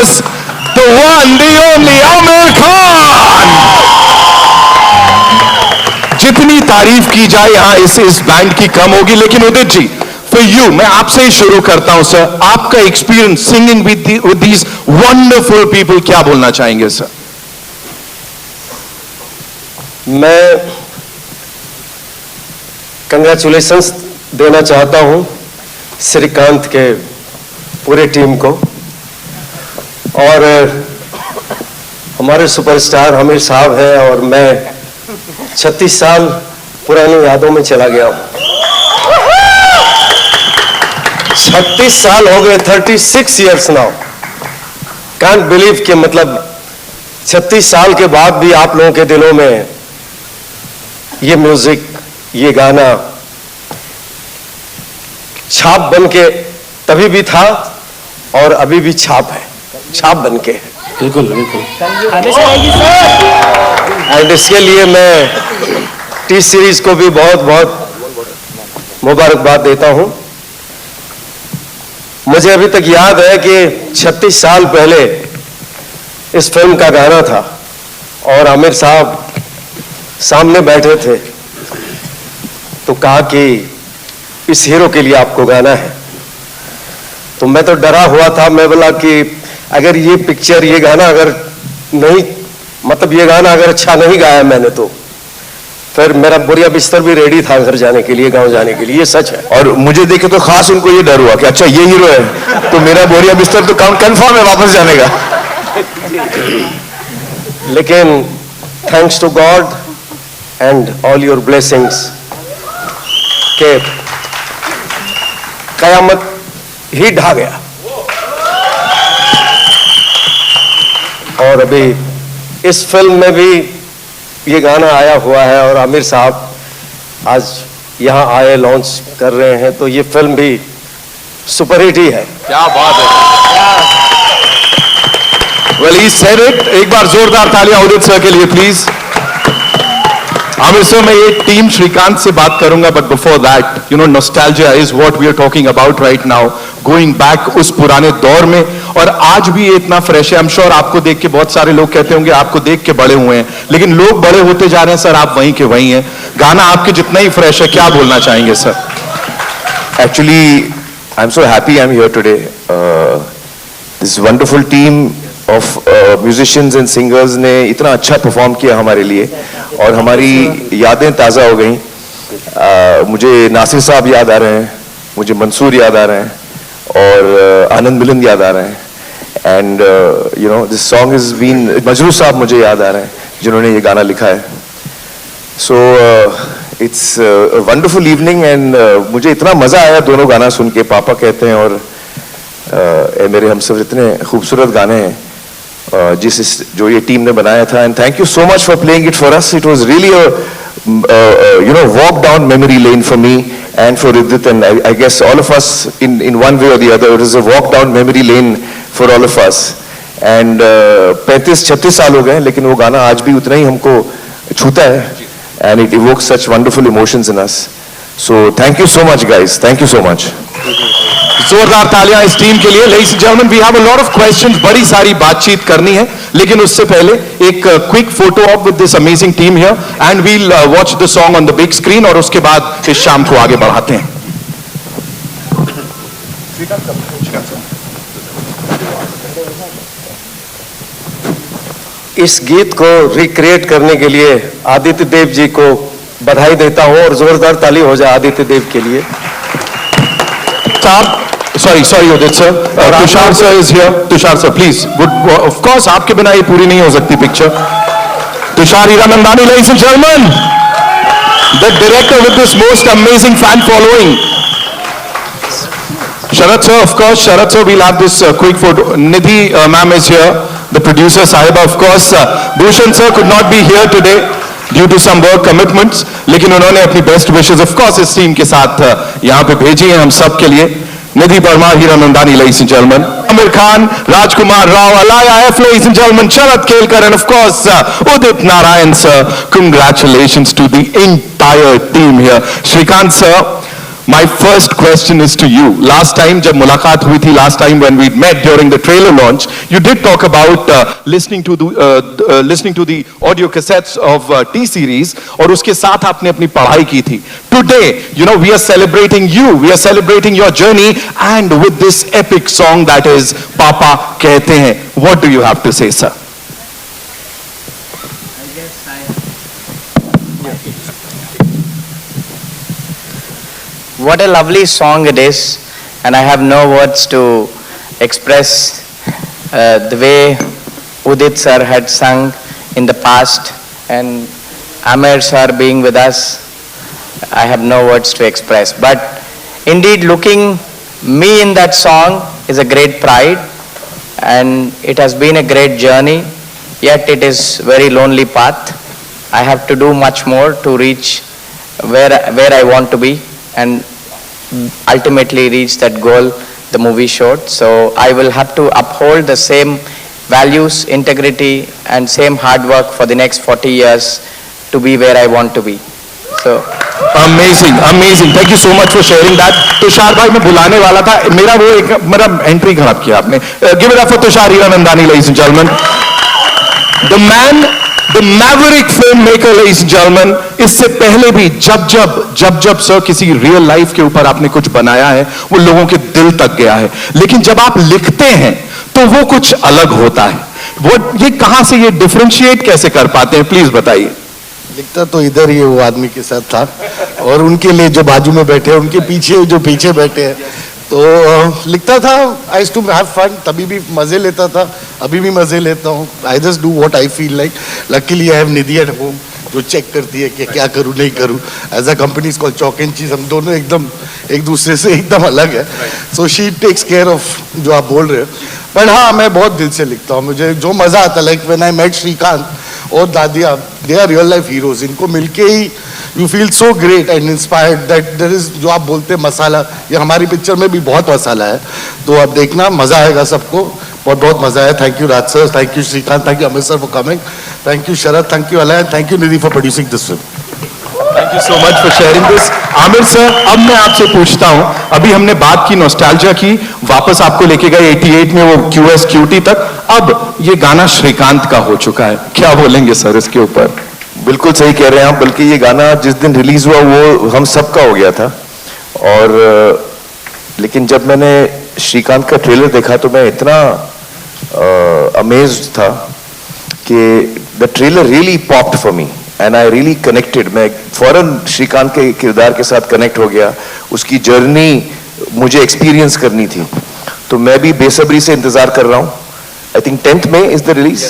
course, the one, the only Aamir Khan. जितनी तारीफ की जाए यहां इस बैंड की कम होगी. लेकिन उदित जी, for you, मैं आपसे ही शुरू करता हूं सर. आपका experience singing with these wonderful people, क्या बोलना चाहेंगे सर? मैं कंग्रेचुलेशंस देना चाहता हूं श्रीकांत के पूरे टीम को और हमारे सुपरस्टार आमिर साहब हैं. और मैं 36 साल पुरानी यादों में चला गया हूं. 36 साल हो गए, 36 years नाउ. कांट बिलीव कि मतलब 36 साल के बाद भी आप लोगों के दिलों में ये म्यूजिक, ये गाना छाप बन के तभी भी था और अभी भी छाप है, छाप बन के है. बिल्कुल बिल्कुल. एंड इसके लिए मैं टी सीरीज को भी बहुत बहुत मुबारकबाद देता हूं. मुझे अभी तक याद है कि 36 साल पहले इस फिल्म का गाना था और आमिर साहब सामने बैठे थे तो कहा कि इस हीरो के लिए आपको गाना है. तो मैं तो डरा हुआ था. मैं बोला कि अगर ये पिक्चर, ये गाना अगर नहीं, मतलब ये गाना अगर अच्छा नहीं गाया मैंने तो फिर मेरा बोरिया बिस्तर भी रेडी था घर जाने के लिए, गांव जाने के लिए. ये सच है. और मुझे देखे तो खास उनको ये डर हुआ कि अच्छा ये हीरो है तो मेरा बोरिया बिस्तर तो कंफर्म है वापस जाने का. लेकिन thanks to God and all your blessings के कयामत ही ढा गया. और अभी इस फिल्म में भी ये गाना आया हुआ है और आमिर साहब आज यहाँ आए, लॉन्च कर रहे हैं, तो ये फिल्म भी सुपरहिट ही है. क्या बात है. Well, he said it. एक बार जोरदार तालियां उदित सर के लिए प्लीज. आमिर सर, मैं ये टीम श्रीकांत से बात करूंगा, but before that, you know, nostalgia is what we are talking about right now. Going back उस पुराने दौर में, और आज भी ये इतना फ्रेश है. आई एम श्योर आपको देख के बहुत सारे लोग कहते होंगे आपको देख के बड़े हुए हैं, लेकिन लोग बड़े होते जा रहे हैं सर, आप वहीं के वहीं हैं. गाना आपके जितना ही फ्रेश है. क्या बोलना चाहेंगे sir? Actually, I'm so happy I'm here today. This wonderful team of musicians and singers ने इतना अच्छा परफॉर्म किया हमारे लिए और हमारी यादें ताज़ा हो गई. मुझे नासिर साहब याद आ रहे हैं, मुझे मंसूर याद आ रहे हैं और आनंद मिलन याद आ रहे हैं. And you know this song is been, Majrooh साहब मुझे याद आ रहे हैं जिन्होंने ये गाना लिखा है. So it's wonderful evening and मुझे इतना मज़ा आया दोनों गाना सुन के. पापा कहते हैं और मेरे हम सब इतने खूबसूरत गाने हैं जो ये टीम ने बनाया था. And thank you so much for playing it for us. It was really you know walk down memory lane for me and for Udit, and I guess all of us in one way or the other. It is a walk down memory lane for all of us. And 35-36 साल हो गए, लेकिन वो गाना आज भी उतना ही हमको छूता है. And it evokes such wonderful emotions in us. So thank you so much, guys. Thank you so much. जोरदार तालियां इस टीम के लिए. Ladies and gentleman, we have a lot of questions, बड़ी सारी बातचीत करनी है, लेकिन उससे पहले एक quick photo of with this amazing team here and we'll watch the song on the big screen, और उसके बाद इस शाम को आगे बढ़ाते हैं. इस गीत को रिक्रिएट करने के लिए आदित्य देव जी को बधाई देता हूं और जोरदार ताली हो जाए आदित्य देव के लिए. Sorry Udit sir. Tushar sir is here. Tushar sir, please. Of course, आपके बिना ये पूरी नहीं हो सकती picture. Tushar Hiranandani, ladies and gentlemen, the director with this most amazing fan following. Sharat sir, of course. Sharat sir, we'll have this quick photo. Nidhi ma'am is here. The producer Sahiba, of course. Bhushan sir could not be here today due to some work commitments, लेकिन उन्होंने अपनी best wishes of course इस team के साथ यहाँ पे भेजी हैं हम सब के लिए. Nidhi Parmar, Hiranandani, ladies and gentlemen, Aamir Khan, Rajkumar Rao, Alaya F, ladies and gentlemen, Sharad Kelkar, and of course Udit Narayan sir. Congratulations to the entire team here. Shrikant sir, My first question is to you. Last time जब मुलाकात हुई थी, last time when we met during the trailer launch, you did talk about listening to the audio cassettes of T-series और उसके साथ आपने अपनी पढ़ाई की थी. Today, we are celebrating you. We are celebrating your journey and with this epic song that is पापा कहते हैं. What do you have to say, sir? What a lovely song it is, and I have no words to express the way Udit sir had sung in the past, and Amir sir being with us. I have no words to express, but indeed looking me in that song is a great pride, and it has been a great journey, yet it is very lonely path. I have to do much more to reach where I want to be and ultimately reach that goal the movie showed. So I will have to uphold the same values, integrity and same hard work for the next 40 years to be where I want to be. So Amazing, amazing. Thank you so much for sharing that. Tushar भाई मैं बुलाने वाला था, मेरा entry खराब किया आपने. Give it up for Tushar Hiranandani, ladies and gentlemen. The man, the maverick filmmaker, ladies and gentlemen. इससे पहले भी जब सर किसी रियल लाइफ के ऊपर आपने कुछ बनाया है, वो लोगों के दिल तक गया है. लेकिन जब आप लिखते हैं तो वो कुछ अलग होता है. वो ये कहां से ये डिफरेंशिएट कैसे कर पाते हैं, प्लीज बताइए. लिखता तो इधर ही वो आदमी के साथ था, और उनके लिए जो बाजू में बैठे हैं, उनके पीछे जो पीछे बैठे हैं, तो लिखता था. I used to have fun, तभी भी मजे लेता था, अभी भी मजे लेता हूँ. I just do what I feel like. Luckily I have Nidhi at home जो चेक करती है कि क्या करूँ नहीं करूँ. As a company called chalk and cheese, हम दोनों एकदम एक दूसरे से एकदम अलग है. So she takes care of जो आप बोल रहे हो. बट हाँ, मैं बहुत दिल से लिखता हूँ. मुझे जो मजा आता है, like when I met Srikanth और Dadiya, they are real life heroes. इनको मिलके ही you feel so great and inspired that there is, जो आप बोलते हैं मसाला, ये हमारी पिक्चर में भी बहुत मसाला है. तो आप देखना, मजा आएगा सबको. बहुत बहुत मजा आया. Thank you Raj sir, thank you Srikanth, thank you Amit sir for coming, thank you Sharad, thank you Alay, thank you Nidhi for producing this film. Thank you so much for sharing this. Aamir sir, अब मैं आपसे पूछता हूं, अभी हमने बात की नॉस्टैल्जिया की, वापस आपको लेके गए 88 में वो QS QT तक. अब ये गाना श्रीकांत का हो चुका है, क्या बोलेंगे सर इसके ऊपर? बिल्कुल सही कह रहे हैं आप. बल्कि ये गाना जिस दिन रिलीज हुआ वो हम सबका हो गया था. और लेकिन जब मैंने श्रीकांत का ट्रेलर देखा तो मैं इतना अमेज्ड था कि the trailer really popped for me and I really connected. मैं फौरन श्रीकांत के किरदार के साथ कनेक्ट हो गया. उसकी जर्नी मुझे एक्सपीरियंस करनी थी, तो मैं भी बेसब्री से इंतजार कर रहा हूँ. I think 10th May is the release.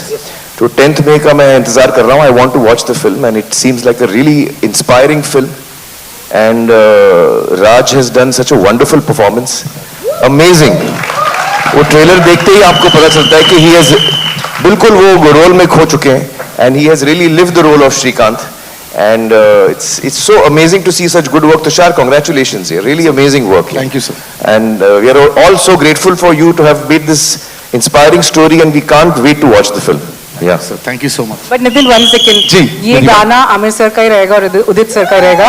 तो 10th May का मैं इंतजार कर रहा हूँ. I want to watch the film and it seems like a really inspiring film. And Raj has done such a wonderful performance. Amazing. वो trailer देखते ही आपको पता चलता है कि ही हैज बिल्कुल वो रोल में खो चुके हैं. And he has really lived the role of Shrikant, and it's so amazing to see such good work. Tushar, congratulations! Really amazing work. Thank you, sir. And we are all so grateful for you to have made this inspiring story, and we can't wait to watch the film. Yeah, sir thank you so much. But Nitin 1 second, जी, ये धन्यवाद. गाना Aamir sir का ही रहेगा और उदित sir का ही रहेगा.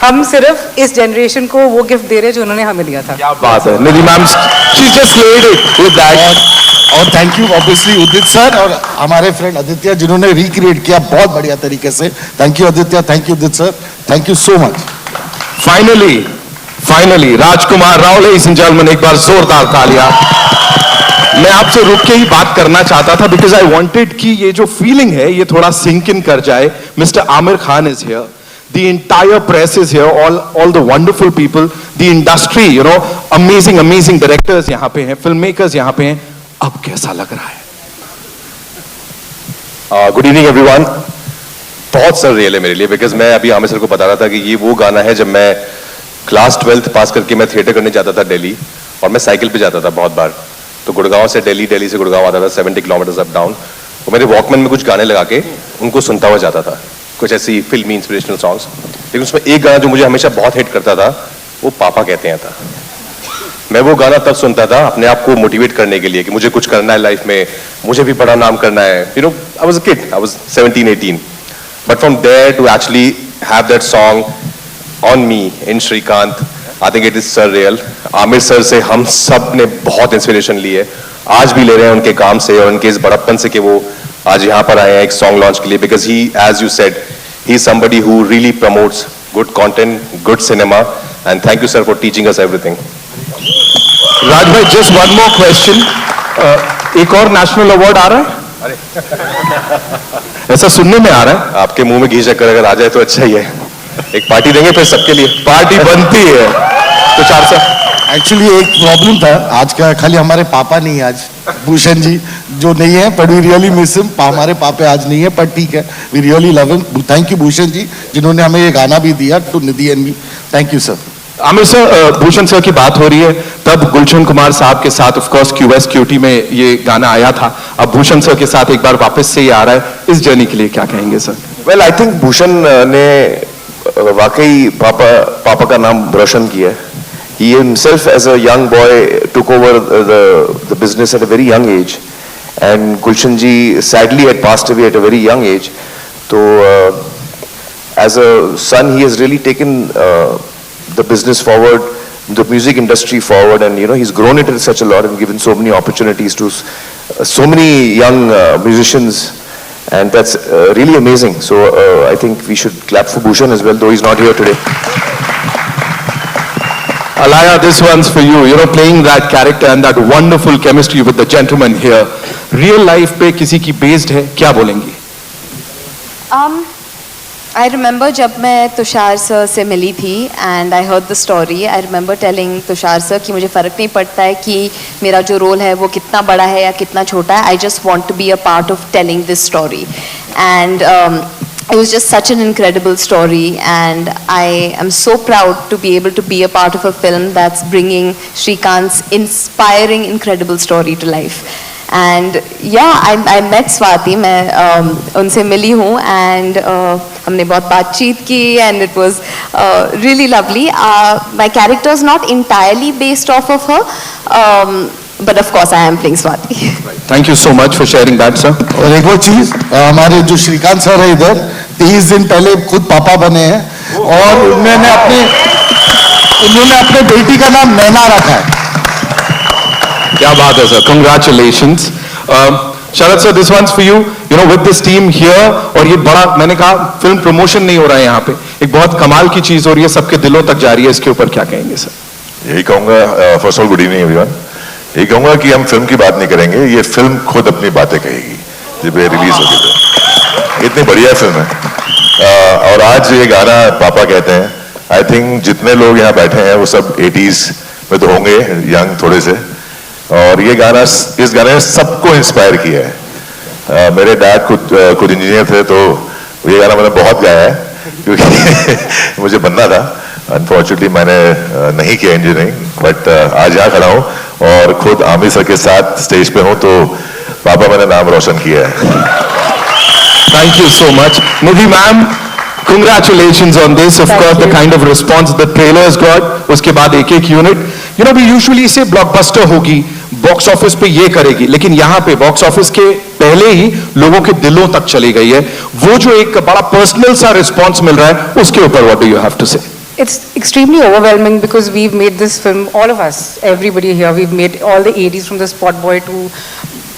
हम सिर्फ इस जनरेशन को वो गिफ्ट दे रहे हैं जो उन्होंने हमें दिया था. क्या बात है. Nidhi ma'am, she just led it with that. और thank you obviously Udit sir और हमारे फ्रेंड आदित्य जिन्होंने रिक्रिएट किया बहुत बढ़िया तरीके से. Thank you Aditya, thank you Udit sir, thank you so much. Finally Rajkumar Rao, ladies and gentleman, एक बार जोरदार तालियां. मैं आपसे रुक के ही बात करना चाहता था बिकॉज आई वांटेड कि ये जो फीलिंग है ये थोड़ा सिंक इन कर जाए. Mister Aamir Khan is here, the entire press is here, all the wonderful people, the industry, amazing directors यहाँ पे हैं, filmmakers यहाँ पे हैं. अब कैसा लग रहा है? Good evening everyone. बहुत सररियल है मेरे लिए बिकॉज मैं अभी आमिर सर को बता रहा था कि ये वो गाना है जब मैं क्लास 12th पास करके मैं थिएटर करने जाता था दिल्ली, और मैं साइकिल पे जाता था बहुत बार. तो गुड़गांव से दिल्ली, दिल्ली से गुड़गांव आता था 70 किलोमीटर्स अप डाउन. तो मेरे वॉकमैन में कुछ गाने लगा के उनको सुनता हुआ जाता था, कुछ ऐसी फिल्मी इंस्पिरेशनल सॉन्ग्स. लेकिन उसमें एक गाना जो मुझे हमेशा बहुत हिट करता था वो पापा कहते हैं था. मैं वो गाना तब सुनता था अपने आप को मोटिवेट करने के लिए कि मुझे कुछ करना है लाइफ में, मुझे भी बड़ा नाम करना है. I was a kid, I was 17-18. But from there to actually have that song on me in Srikanth, I think it is surreal. Aamir sir से हम सब ने बहुत इंस्पिरेशन ली है, आज भी ले रहे हैं उनके काम से और उनके इस बड़प्पन से कि वो आज यहाँ पर आए हैं एक सॉन्ग लॉन्च के लिए, because he, as you said, he is somebody who really promotes good content, good cinema, and thank you sir for teaching us everything. Raj भाई, जस्ट वन मोर क्वेश्चन, एक और नेशनल अवार्ड आ रहा है? ऐसा सुनने में आ रहा है। आपके मुंह में घी शक्कर अगर आ जाए तो अच्छा ही है, एक पार्टी देंगे फिर सबके लिए। पार्टी बनती है। तुषार सर, एक्चुअली एक प्रॉब्लम था आज का, खाली हमारे पापा नहीं है आज, भूषण जी जो नहीं है, but we really miss him. हमारे पापा आज नहीं है, पर ठीक है, we really love him. Thank you Bhushan ji, जिन्होंने हमें ये गाना भी दिया, to Nidhi and me. Thank you sir. Aamir sir, Bhushan sir की बात हो रही है, तब गुलशन कुमार साहब के साथ ऑफ कोर्स क्यूएस क्यूटी में ये गाना आया था, अब भूषण सर के साथ एक बार वापस से ये आ रहा है, इस जर्नी के लिए क्या कहेंगे sir? Well, I think Bhushan ने वाकई पापा का नाम रोशन किया है। He himself, as a young boy, took over the business at a very young age, and Gulshan ji sadly had passed away at a very young age. So, as a son, he has really taken the business forward, the music industry forward, and he's grown it such a lot and given so many opportunities to so many young musicians, and that's really amazing. So, I think we should clap for Bhushan as well, though he's not here today. Alaya, this one's for you. Playing that character and that wonderful chemistry with the gentleman here. Real life पे किसी की based है, क्या बोलेंगी? I remember जब मैं Tushar sir से मिली थी and I heard the story, I remember telling Tushar sir कि मुझे फ़र्क नहीं पड़ता है कि मेरा जो रोल है वो कितना बड़ा है या कितना छोटा है, I just want to be a part of telling this story. And it was just such an incredible story, and I am so proud to be able to be a part of a film that's bringing Shrikant's inspiring, incredible story to life. And yeah, I met Swati, मैं उनसे मिली हूँ, and हमने बहुत बातचीत की, and it was really lovely. My character is not entirely based off of her, but of course I am playing Swati. Thank you so much for sharing that, sir. और एक और चीज, हमारे जो श्रीकांत सर है इधर 30 दिन पहले खुद पापा बने हैं, और उन्होंने अपने बेटी का नाम नैना रखा है। क्या बात है sir, congratulations. Sharad sir, this one's for you. With this team here, और ये बड़ा, मैंने कहा फिल्म प्रमोशन नहीं हो रहा है यहाँ पे, एक बहुत कमाल की चीज हो रही है, सबके दिलों तक जा रही है, इसके ऊपर क्या कहेंगे सर? यही कहूंगा, first of all good evening everyone. यही कहूंगा कि हम फिल्म की बात नहीं करेंगे, ये फिल्म खुद अपनी बातें कहेगी जब ये रिलीज होगी तो। इतनी बढ़िया फिल्म है, और आज ये गाना पापा कहते हैं, आई थिंक जितने लोग यहाँ बैठे हैं वो सब 80s में तो होंगे, यंग थोड़े से, और ये गाना, इस गाने ने सबको इंस्पायर किया है। मेरे डैड खुद इंजीनियर थे, तो ये गाना मैंने बहुत गाया है क्योंकि मुझे बनना था। अनफॉर्चुनेटली मैंने नहीं किया इंजीनियरिंग, बट आज यहाँ खड़ा हूँ और खुद आमिर सर के साथ स्टेज पे हूँ, तो पापा मैंने नाम रोशन किया है। Thank you so much. Nidhi ma'am, congratulations on this. Of course, the kind of response the trailer has got. उसके बाद एक unit, we usually say blockbuster होगी, बॉक्स ऑफिस पे ये करेगी, लेकिन यहाँ पे बॉक्स ऑफिस के पहले ही लोगों के दिलों तक चली गई है। वो जो एक बड़ा पर्सनल सा रिस्पॉन्स मिल रहा है, उसके ऊपर what do you have to say? It's extremely overwhelming because we've made this film, all of us, everybody here, we've made all the ADs from the Spot Boy to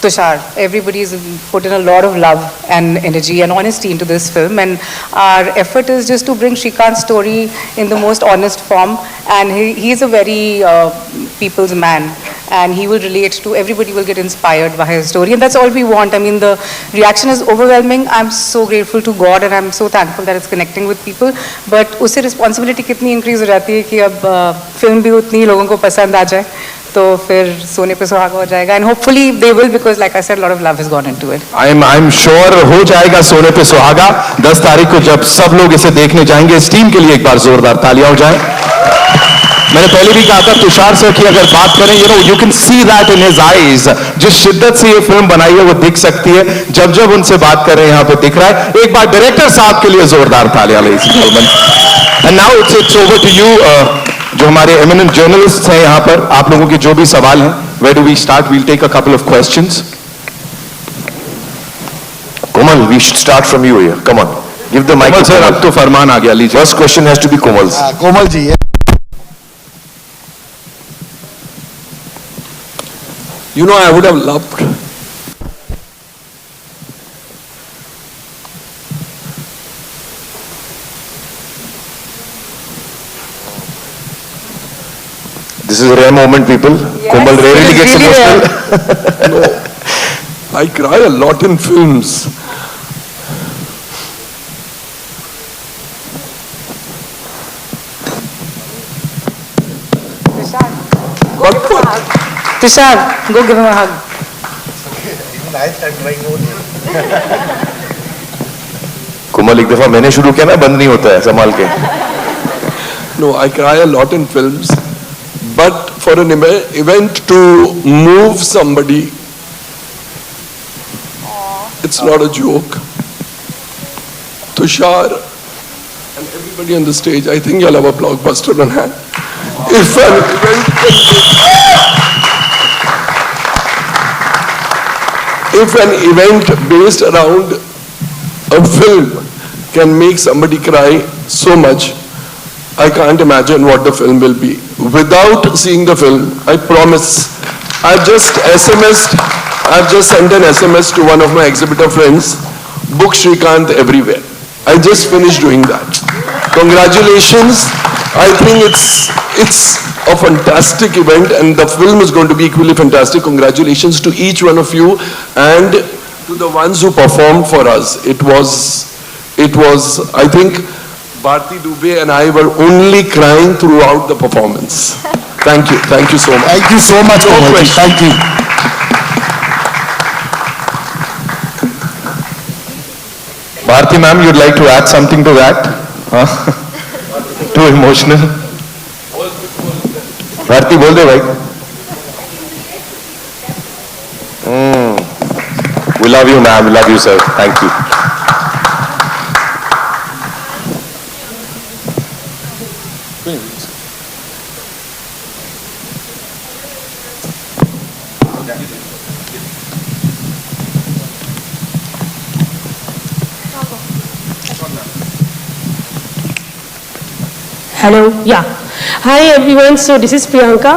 Tushar. Everybody's put in a lot of love and energy and honesty into this film, and our effort is just to bring Shrikant's story in the most honest form, and he's a very people's man, and he will relate to, everybody will get inspired by his story, and that's all we want. I mean, the reaction is overwhelming. I'm so grateful to God, and I'm so thankful that it's connecting with people, but उससे responsibility कितनी increase हो जाती है कि अब film भी उतनी लोगों को पसंद आ जाए, तो फिर सोने पे सुहागा हो जाएगा, and hopefully they will, because like I said, a lot of love has gone into it. I'm sure हो जाएगा सोने पे सुहागा 10 तारीख को जब सब लोग इसे देखने जाएंगे। इस टीम के लिए एक बार जोरदार तालियां हो जाए। मैंने पहले भी कहा था, तुषार सर की अगर बात करें, you can see that in his eyes, जिस शिद्दत से ये फिल्म बनाई है वो दिख सकती है, जब जब उनसे बात कर रहे हैं यहाँ पे दिख रहा है। एक बार डायरेक्टर साहब के लिए जोरदार तालियां ladies and gentlemen. And now it's over to you, जो हमारे एमिनेंट जर्नलिस्ट हैं यहाँ पर, आप लोगों के जो भी सवाल हैं, where do we start? We'll take a couple of questions. Komal, we should start from you here. Come on, give the mic. Komal sir, अब तो फरमान आ गया, लीजिए। First question has to be Komal's. Komal ji, You know, I would have loved. This is a rare moment, people. Komal rarely gets really emotional. No, I cry a lot in films. But for, Tushar, go give him a hug. कोमल एक दफा मैंने शुरू किया ना, बंद नहीं होता है, संभाल के. no, I cry a lot in films. But for an event to move somebody, it's not a joke. Tushar and everybody on the stage, I think you'll have a blockbuster on hand. If an event can if an event based around a film can make somebody cry so much, I can't imagine what the film will be. Without seeing the film, I promise, I've just sent an SMS to one of my exhibitor friends, book Srikanth everywhere. I just finished doing that. Congratulations. I think it's a fantastic event and the film is going to be equally fantastic. Congratulations to each one of you and to the ones who performed for us. It was, I think, Bharti Dubey and I were only crying throughout the performance. Thank you so much. Thank you so much, No Komal ji. question. Thank you. Bharti ma'am, you'd like to add something to that? Huh? Too emotional? Bharti बोल दे भाई. We love you, ma'am. We love you, sir. Thank you. Hello, yeah. Hi everyone, so this is Priyanka.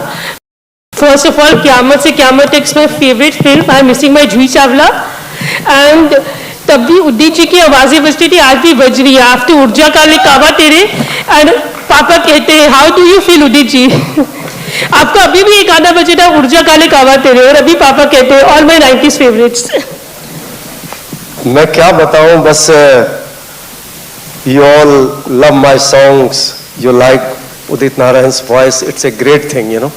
First of all, Qiyamat Se Qiyamat Tak's my favorite film. I'm missing my Juhi Chawla. And तब भी उदित जी की आवाज़ें बजती थी, आज भी बज रही है. आफ्टर ऊर्जा काले काबा तेरे एंड पापा कहते हैं, how do you feel Udit ji? आपको अभी भी एक गाना बजे था, ऊर्जा काले काबा तेरे, और अभी पापा कहते हैं, ऑल माई 90s फेवरेट्स. मैं क्या बताऊं, बस you all love my songs, you like Udit Narayan's voice, it's a great thing, you know.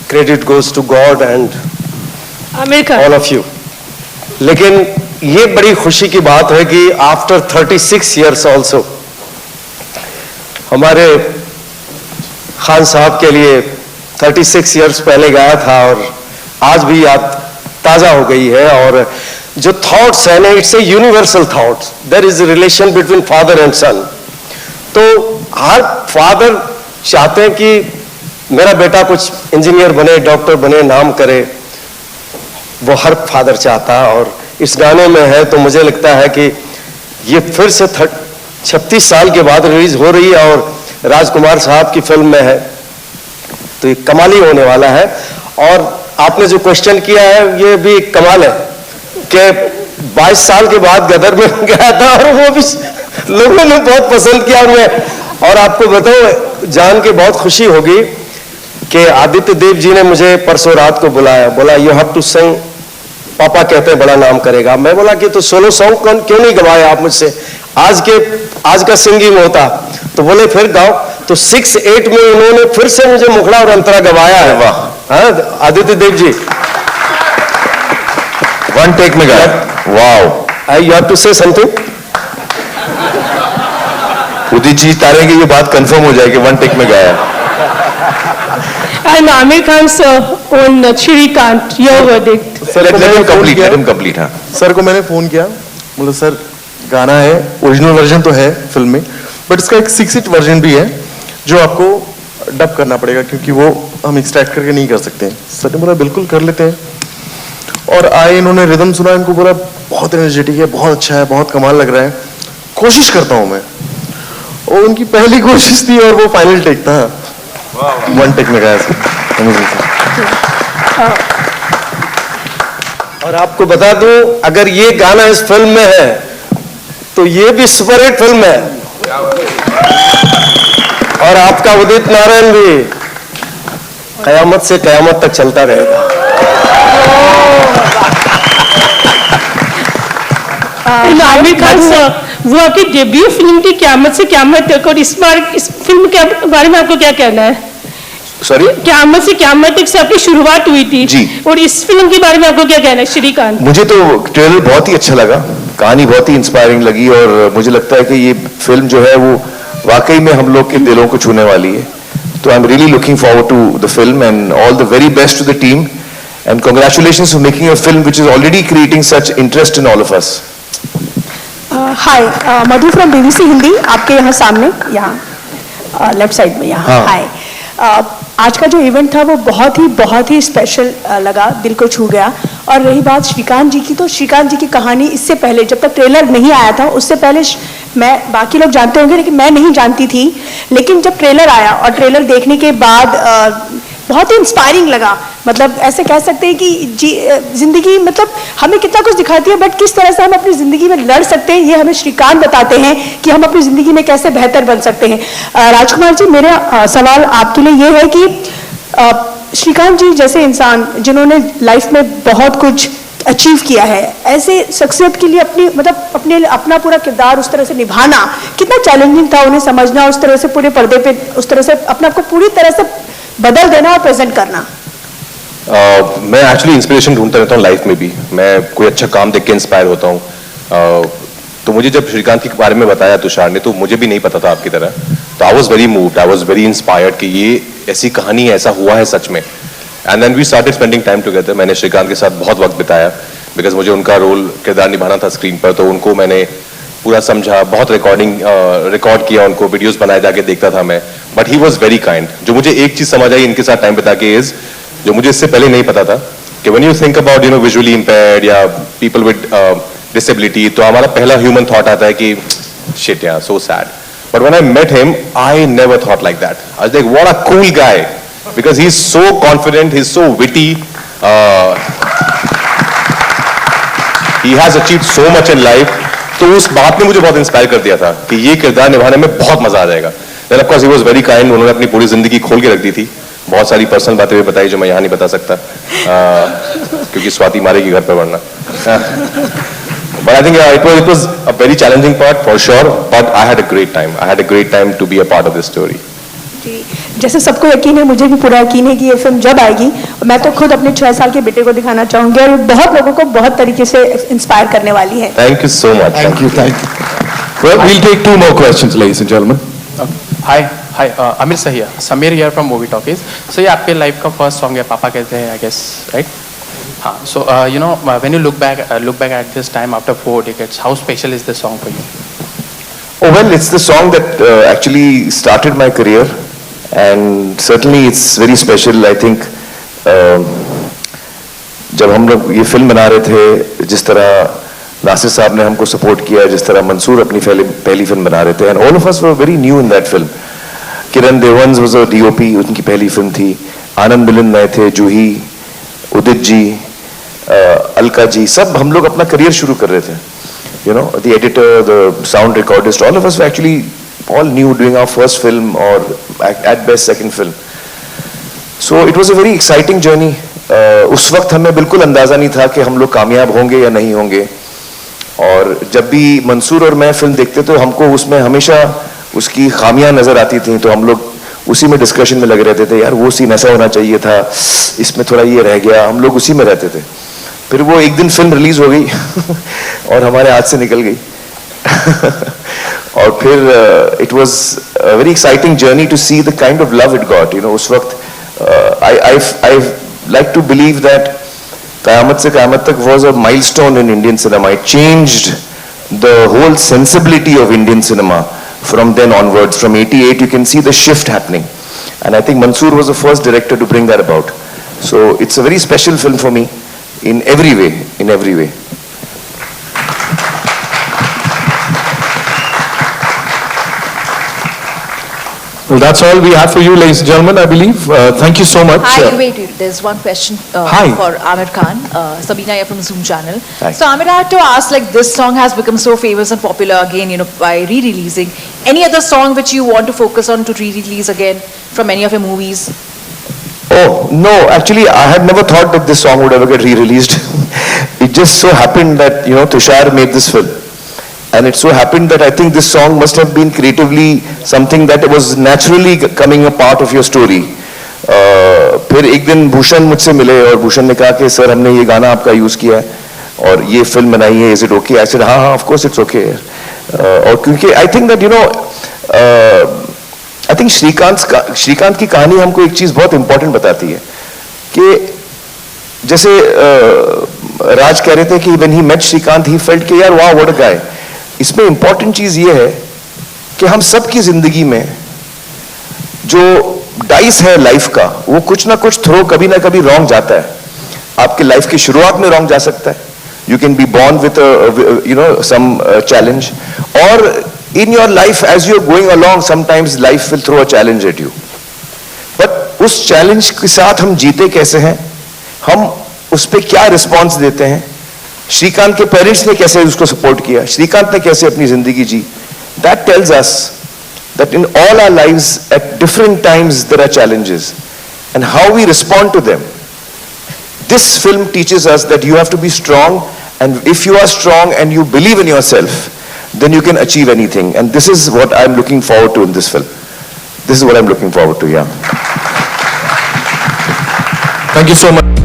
Credit goes to God and Aamir Khan. all of you. लेकिन ये बड़ी खुशी की बात है कि आफ्टर 36 years also हमारे खान साहब के लिए 36 years पहले गाया था और आज भी याद ताजा हो गई है. और जो थॉट्स है ना, it's a universal thoughts. There is a relation between father and son. तो हर फादर चाहते हैं कि मेरा बेटा कुछ इंजीनियर बने, डॉक्टर बने, नाम करे. वो हर फादर चाहता है और इस गाने में है. तो मुझे लगता है कि ये फिर से 36 साल के बाद रिलीज हो रही है और राजकुमार साहब की फिल्म में है, तो ये कमाल ही होने वाला है. और आपने जो क्वेश्चन किया है, ये भी कमाल है कि 22 साल के बाद गदर में गया था और वो भी लोगों ने बहुत पसंद किया और आपको बताओ, जान के बहुत खुशी होगी कि आदित्य देव जी ने मुझे परसों रात को बुलाया, बोला यू हैव टू सिंग, पापा कहते हैं बड़ा नाम करेगा. मैं बोला कि तो सोलो सॉन्ग क्यों नहीं गवाए आप मुझसे, आज का सिंगिंग होता. तो बोले फिर गाओ. तो 6-8 में उन्होंने फिर से मुझे मुखड़ा और अंतरा गवाया है. वाह, आदित्य देव जी. वन टेक में गाया. Wow. You have to say something. Udit ji तारे की ये बात कंफर्म हो जाए कि वन टेक में गाया. And Amir Khan's own Shrikant, your verdict. Let him complete. हाँ. सर को मैंने फोन किया, बोला सर गाना है, ओरिजिनल वर्जन तो है फिल्म में, बट इसका एक 6-8 वर्जन भी है जो आपको डब करना पड़ेगा क्योंकि वो हम एक्सट्रैक्ट करके नहीं कर सकते. सर ने बोला बिल्कुल कर लेते हैं. और आए, इन्होंने रिदम सुना, इनको बोला बहुत एनर्जेटिक है, बहुत अच्छा है, बहुत कमाल लग रहा है, कोशिश करता हूँ मैं. और उनकी पहली कोशिश थी और वो फाइनल टेक था. वन टेक में गाया सर. और आपको बता दूं, अगर ये गाना इस फिल्म में है तो ये भी सुपरहिट फिल्म है, और आपका उदित नारायण भी कयामत से कयामत तक चलता रहेगा। आमिर खान सर, वो आपकी डेब्यू फिल्म थी क़यामत से क़यामत तक, और इस बार इस फिल्म के बारे में आपको क्या कहना है? सॉरी, क़यामत से क़यामत तक से आपकी शुरुआत हुई थी जी। और इस फिल्म के बारे में आपको क्या कहना है श्रीकांत? मुझे तो ट्रेलर बहुत ही अच्छा लगा, कहानी बहुत ही इंस्पायरिंग लगी, और मुझे लगता है कि ये फिल्म जो है वो वाकई में हम लोग के दिलों को छूने वाली है। तो I am really looking forward to the film and all the very best to the team and congratulations for making a film which is already creating such interest in all of us. Hi, Madhu from BBC Hindi, आपके यहाँ सामने, यहाँ left side में यहाँ। हाय, आज का जो event था वो बहुत ही स्पेशल लगा, दिल को छू गया। और रही बात श्रीकांत जी की, तो श्रीकांत जी की कहानी इससे पहले, जब तक ट्रेलर नहीं आया था उससे पहले मैं, बाकी लोग जानते होंगे लेकिन मैं नहीं जानती थी, लेकिन जब ट्रेलर आया और ट्रेलर देखने के बाद बहुत ही इंस्पायरिंग लगा। मतलब ऐसे कह सकते हैं कि जिंदगी मतलब हमें कितना कुछ दिखाती है, बट किस तरह से हम अपनी जिंदगी में लड़ सकते हैं ये हमें श्रीकांत बताते हैं कि हम अपनी जिंदगी में कैसे बेहतर बन सकते हैं। राजकुमार जी, मेरा सवाल आपके लिए ये है कि श्रीकांत जी जैसे इंसान जिन्होंने लाइफ में बहुत कुछ अचीव किया है, ऐसे शख्सियत के लिए अपना पूरा किरदार उस तरह से निभाना कितना चैलेंजिंग था, उन्हें समझना, उस तरह से पूरे पर्दे पे उस तरह से अपने आप को पूरी तरह से बदल देना और प्रेजेंट करना? मैं एक्चुअली इंस्पिरेशन ढूंढता रहता हूँ लाइफ में भी, मैं कोई अच्छा काम देख के इंस्पायर होता हूँ। तो मुझे जब श्रीकांत के बारे में बताया तुषार ने, तो मुझे भी नहीं पता था आपकी तरह, तो I was very moved, I was very inspired कि ये ऐसी कहानी है, ऐसा हुआ है सच में। And then we started spending time together. मैंने श्रीकांत के साथ बहुत वक्त बिताया, बिकॉज मुझे उनका रोल किरदार निभाना था स्क्रीन पर, तो उनको मैंने पूरा समझा, बहुत रिकॉर्ड किया, उनको वीडियोस बनाए जाके देखता था मैं, but he was very kind. जो मुझे एक चीज समझ आई इनके साथ टाइम बिता के इज, जो मुझे इससे पहले नहीं पता था, कि when you think about visually impaired या पीपल विद डिसेबिलिटी, तो हमारा पहला ह्यूमन थॉट आता है कि शिट यार, so sad. But when I met him, I never thought like that. I was like what a cool guy, because he is so confident, he is so witty, he has achieved so much in life. तो उस बात ने मुझे बहुत inspire कर दिया था कि ये किरदार निभाने में बहुत मजा आ जाएगा। Then of course he was very kind, उन्होंने अपनी पूरी जिंदगी खोल के रख दी थी, बहुत सारी पर्सनल बातें भी बताई जो मैं यहाँ नहीं बता सकता, क्योंकि स्वाति मारेगी घर पे वरना। But I think it was a very challenging part for sure, but I had a great time. I had a great time to be a part of this story. जैसे सबको यकीन है, मुझे भी पूरा यकीन है कि ये फिल्म जब आएगी, मैं तो खुद अपने 6 साल के बेटे को दिखाना चाहूंगी, और बहुत लोगों को बहुत तरीके से इंस्पायर करने वाली है। Thank you so much. Thank you. Well, we'll take 2 more questions, ladies and gentlemen. Hi, Amir Sahia, Samir here from Movie Talkies. So ये आपके लाइफ का फर्स्ट सॉन्ग है, पापा कहते हैं, I guess, right? हाँ, so when you look back at this time after 4 decades, how special is this song for you? Oh well, it's the song that actually started my career, and certainly it's very special. I think जब हम लोग ये film बना रहे थे, जिस तरह नासिर साहब ने हमको सपोर्ट किया, जिस तरह मंसूर अपनी पहली फिल्म बना रहे थे, and all of us were very new in that film. Kiran देवंस was a DOP, उनकी पहली फिल्म थी, आनंद मिलिंद नए थे, जूही, उदित जी, अलका जी, सब हम लोग अपना करियर शुरू कर रहे थे। The editor, the sound recordist, all of us were actually all new, doing our first film or at best second film. So it was a very exciting journey. उस वक्त हमें बिल्कुल अंदाजा नहीं था कि हम लोग कामयाब होंगे या नहीं होंगे, और जब भी मंसूर और मैं फिल्म देखते तो हमको उसमें हमेशा उसकी खामियां नजर आती थी, तो हम लोग उसी में डिस्कशन में लगे रहते थे, यार वो सीन ऐसा होना चाहिए था, इसमें थोड़ा ये रह गया, हम लोग उसी में रहते थे। फिर वो एक दिन फिल्म रिलीज हो गई और हमारे हाथ से निकल गई और फिर it was a very exciting journey to see the kind of love it got. उस वक्त I like to believe that Qayamat Se Qayamat Tak was a milestone in Indian cinema. It changed the whole sensibility of Indian cinema from then onwards. From 88 you can see the shift happening, and I think Mansoor was the first director to bring that about. So it's a very special film for me in every way, Well, that's all we have for you, ladies and gentlemen, I believe. Thank you so much. Hi, wait, there's one question Hi. for Amir Khan. Sabina here from Zoom channel. Hi. So Amir, I had to ask, like, this song has become so famous and popular again, you know, by re-releasing. Any other song which you want to focus on to re-release again from any of your movies? Oh, no, actually, I had never thought that this song would ever get re-released. It just so happened that, Tushar made this film. And it so happened that I think this song must have been creatively something that was naturally coming a part of your story. फिर एक दिन भूषण मुझसे मिले और भूषण ने कहा कि sir हमने ये गाना आपका यूज़ किया है और ये फिल्म बनाई है, is it okay? I said हाँ हाँ, ऑफ कोर्स इट्स ओके। और क्योंकि I think that I think Srikanth की कहानी हमको एक चीज बहुत इंपॉर्टेंट बताती है कि जैसे राज कह रहे थे कि when he met Srikanth he felt कि यार वाह व्हाट अ गाय। इसमें इंपॉर्टेंट चीज ये है कि हम सबकी जिंदगी में जो डाइस है लाइफ का, वो कुछ ना कुछ थ्रो कभी ना कभी रॉन्ग जाता है। आपके लाइफ की शुरुआत में रॉन्ग जा सकता है, you can be born with some challenge, और in your life as you're going along sometimes life will throw a challenge at you, but उस challenge के साथ हम जीते कैसे हैं, हम उस पे क्या रिस्पॉन्स देते हैं, श्रीकांत के पेरेंट्स ने कैसे उसको सपोर्ट किया, श्रीकांत ने कैसे अपनी जिंदगी जी, that tells us that in all our lives at different times there are challenges and how we respond to them. This film teaches us that you have to be strong, and if you are strong and you believe in yourself, then you can achieve anything. And this is what I'm looking forward to in this film. This is what I'm looking forward to, yeah. Thank you so much.